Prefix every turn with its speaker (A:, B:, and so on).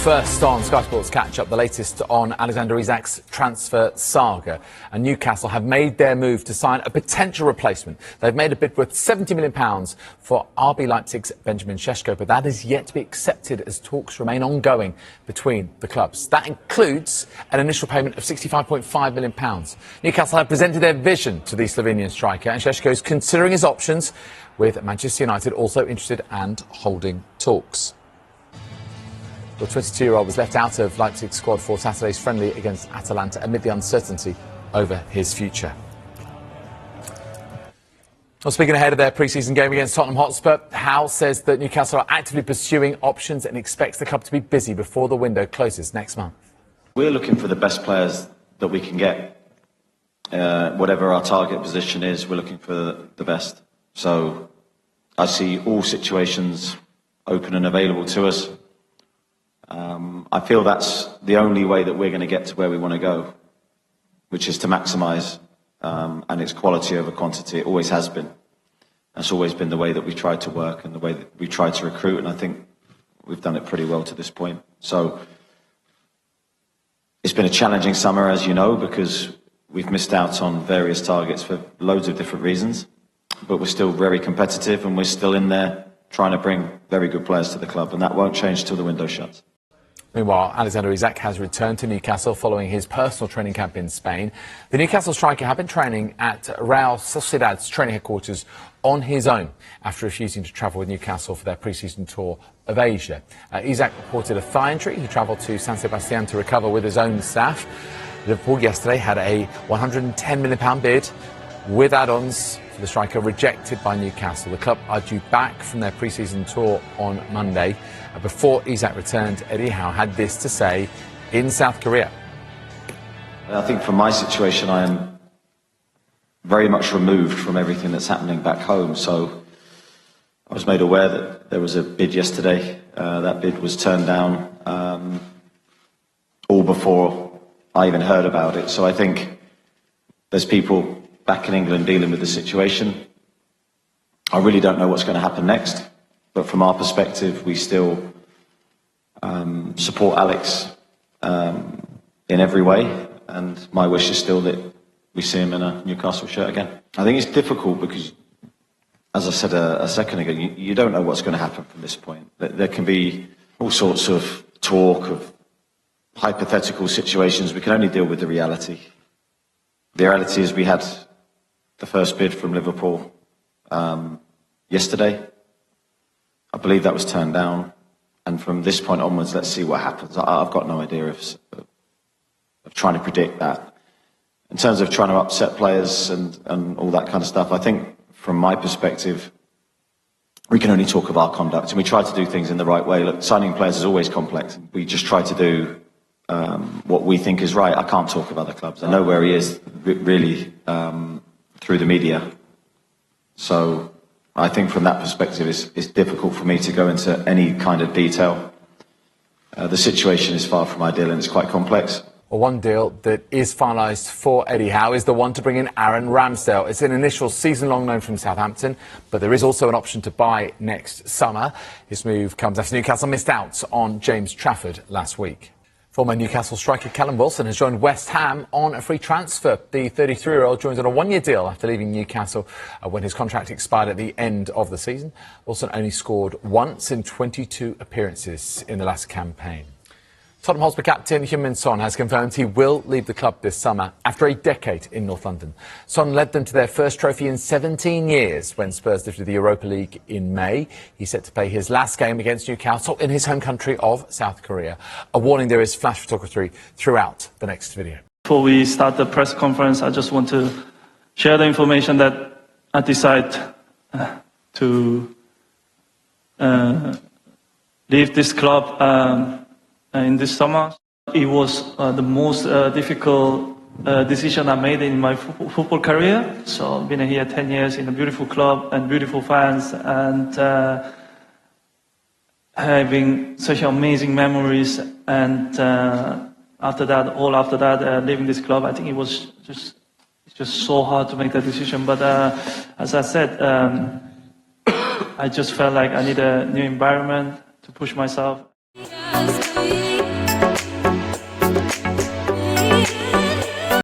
A: First on Sky Sports Catch Up, the latest on Alexander Isak's transfer saga. And Newcastle have made their move to sign a potential replacement. They've made a bid worth £70 million for RB Leipzig's Benjamin Šeško, but that is yet to be accepted as talks remain ongoing between the clubs. That includes an initial payment of £65.5 million. Newcastle have presented their vision to the Slovenian striker, and Šeško is considering his options, with Manchester United also interested and holding talks. The 22-year-old was left out of Leipzig's squad for Saturday's friendly against Atalanta amid the uncertainty over his future. Well, speaking ahead of their pre-season game against Tottenham Hotspur, Howe says that Newcastle are actively pursuing options and expects the club to be busy before the window closes next month.
B: We're looking for the best players that we can get. Whatever our target position is, we're looking for the best. So I see all situations open and available to us. I feel that's the only way that we're going to get to where we want to go, which is to maximise, and it's quality over quantity. It always has been. That's always been the way that we tried to work and the way that we tried to recruit, and I think we've done it pretty well to this point. So it's been a challenging summer, as you know, because we've missed out on various targets for loads of different reasons, but we're still very competitive and we're still in there trying to bring very good players to the club, and that won't change till the window shuts.
A: Meanwhile, Alexander Isak has returned to Newcastle following his personal training camp in Spain. The Newcastle striker had been training at Real Sociedad's training headquarters on his own after refusing to travel with Newcastle for their pre-season tour of Asia. Isak reported a thigh injury. He travelled to San Sebastian to recover with his own staff. Liverpool yesterday had a £110 million bid with add-ons for the striker rejected by Newcastle. The club are due back from their pre-season tour on Monday. Before Isak returned, Eddie Howe had this to say in South Korea.
B: I think from my situation, I am very much removed from everything that's happening back home. So I was made aware that there was a bid yesterday. That bid was turned down all before I even heard about it. So I think there's people back in England dealing with the situation. I really don't know what's going to happen next. But from our perspective, we still support Alex in every way, and my wish is still that we see him in a Newcastle shirt again. I think it's difficult because, as I said a second ago, you don't know what's going to happen from this point. There can be all sorts of talk of hypothetical situations. We can only deal with the reality. The reality is we had the first bid from Liverpool yesterday. I believe that was turned down, and from this point onwards, let's see what happens. I've got no idea of trying to predict that. In terms of trying to upset players and all that kind of stuff, I think from my perspective, we can only talk of our conduct, and we try to do things in the right way. Look, signing players is always complex. We just try to do what we think is right. I can't talk of other clubs. I know where he is, really, through the media. So I think from that perspective, it's difficult for me to go into any kind of detail. The situation is far from ideal and it's quite complex.
A: Well, one deal that is finalised for Eddie Howe is the one to bring in Aaron Ramsdale. It's an initial season-long loan from Southampton, but there is also an option to buy next summer. This move comes after Newcastle missed out on James Trafford last week. Former Newcastle striker Callum Wilson has joined West Ham on a free transfer. The 33-year-old joins on a one-year deal after leaving Newcastle when his contract expired at the end of the season. Wilson only scored once in 22 appearances in the last campaign. Tottenham Hotspur captain Heung-min Son has confirmed he will leave the club this summer after a decade in North London. Son led them to their first trophy in 17 years when Spurs lifted the Europa League in May. He's set to play his last game against Newcastle in his home country of South Korea. A warning: there is flash photography throughout the next video.
C: Before we start the press conference, I just want to share the information that I decided to leave this club in this summer. It was the most difficult decision I made in my football career. So I've been here 10 years in a beautiful club and beautiful fans, and having such amazing memories. And after that, leaving this club, I think it was just so hard to make that decision. But as I said, I just felt like I need a new environment to push myself.
D: us, we